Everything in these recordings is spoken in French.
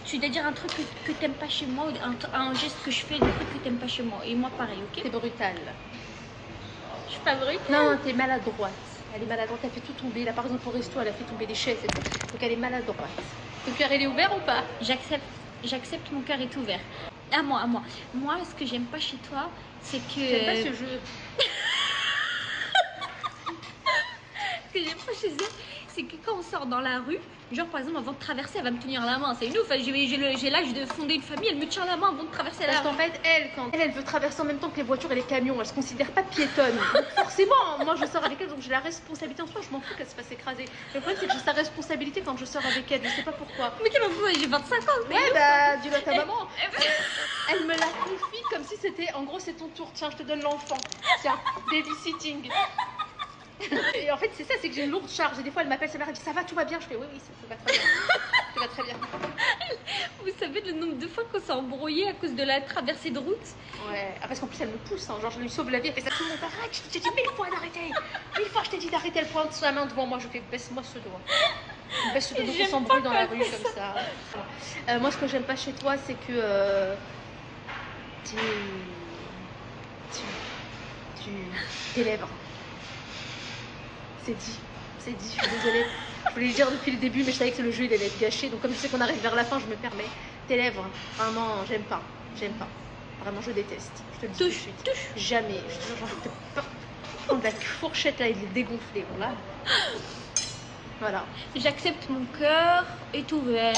Tu dois dire un truc que t'aimes pas chez moi, ou un geste que je fais, un truc que t'aimes pas chez moi. Et moi pareil, ok? T'es brutale. Je suis pas brutale. Non, t'es maladroite. Elle est maladroite, elle fait tout tomber. Là, par exemple, au resto, elle a fait tomber les chaises et tout. Donc, elle est maladroite. Ton cœur, il est ouvert ou pas? J'accepte, mon cœur est ouvert. À moi, à moi. Moi, ce que j'aime pas chez toi, c'est que... J'aime pas ce jeu. Ce que j'aime pas chez elle, c'est que quand on sort dans la rue, genre par exemple avant de traverser, elle va me tenir la main. C'est une ouf, j'ai l'âge de fonder une famille, elle me tient la main avant de traverser la rue. Parce qu'en fait, quand elle veut traverser en même temps que les voitures et les camions, elle se considère pas piétonne. Donc forcément, moi je sors avec elle, donc j'ai la responsabilité. En soi, je m'en fous qu'elle se fasse écraser. Le problème, c'est que j'ai sa responsabilité quand je sors avec elle. Je sais pas pourquoi. Mais tu m'en fous, j'ai 25 ans. Ouais, bah, dis-le à ta maman. Elle me la confie comme si c'était, en gros, c'est ton tour. Tiens, je te donne l'enfant. Tiens, babysitting. Et en fait, c'est ça, c'est que j'ai une lourde charge. Et des fois, elle m'appelle, elle me dit ça va, tout va bien. Je fais oui, ça va très bien. Ça va très bien. Vous savez le nombre de fois qu'on s'est embrouillé à cause de la traversée de route? Ouais, ah, parce qu'en plus, elle me pousse. Hein. Genre, je lui sauve la vie. Elle fait ça tout le monde. Arrête, je t'ai dit 1000 fois d'arrêter. 1000 fois, je t'ai dit d'arrêter. Elle prend sa main devant moi. Je fais baisse-moi ce doigt. Baisse ce doigt, on s'embrouille dans la rue comme ça. Moi, ce que j'aime pas chez toi, c'est que tes lèvres. C'est dit, je suis désolée. Je voulais le dire depuis le début, mais je savais que le jeu il allait être gâché. Donc comme je sais qu'on arrive vers la fin, je me permets. Tes lèvres, vraiment, j'aime pas. Vraiment, je déteste. Je te le dis tout de suite. Touche. Jamais. Je te jure, j'en peux pas prendre la fourchette là et les dégonfler. Voilà. J'accepte, mon cœur est ouvert.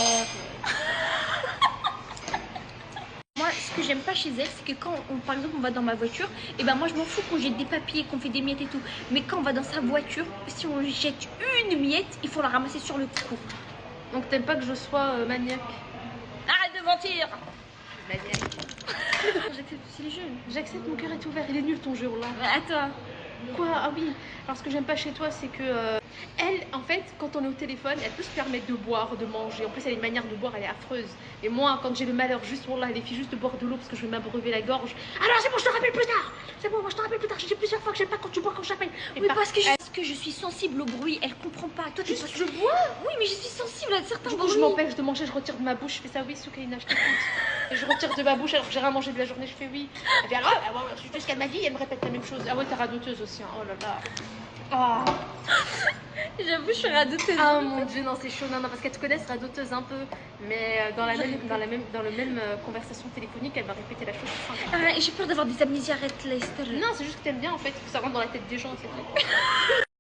Moi, ce que j'aime pas chez elle, c'est que quand, par exemple, on va dans ma voiture, et ben moi, je m'en fous qu'on jette des papiers, qu'on fait des miettes et tout. Mais quand on va dans sa voiture, si on jette une miette, il faut la ramasser sur le coup. Donc t'aimes pas que je sois maniaque? Arrête de mentir. Maniaque. J'accepte aussi les jeux. J'accepte, mon cœur est ouvert. Il est nul ton jeu là. À toi. Quoi? Ah oui. Alors ce que j'aime pas chez toi, c'est que elle, en fait, quand on est au téléphone, elle peut se permettre de boire, de manger. En plus, elle a une manière de boire, elle est affreuse. Et moi, quand j'ai le malheur, juste là, elle fait juste de boire de l'eau parce que je vais m'abreuver la gorge. Alors c'est bon, je te rappelle plus tard. C'est bon, moi je te rappelle plus tard. J'ai dit plusieurs fois que j'aime pas quand tu bois quand je t'appelle. Oui, parce que je suis sensible au bruit. Elle comprend pas. Toi, tu je bois. Oui, mais je suis sensible à certains Du coup, bruits. je m'empêche de manger, je retire de ma bouche. Je fais ça, oui, Soukaina, je t'écoute. Et je retire de ma bouche alors que j'ai rien mangé de la journée. Je fais oui. Elle fait alors, je fais ce qu'elle m'a dit. Elle me répète la même chose. Ah ouais, t'es radoteuse aussi. Hein. Oh là là. Ah. J'avoue, je suis radoteuse. Ah mon dieu, non, c'est chaud. Non, parce qu'elle te connaît, radoteuse un peu. Mais dans le même conversation téléphonique, elle va répéter la chose. Ah, j'ai peur d'avoir des amnésies. Arrête, Lester. Non, c'est juste que t'aimes bien en fait. Ça rentre dans la tête des gens, c'est tout.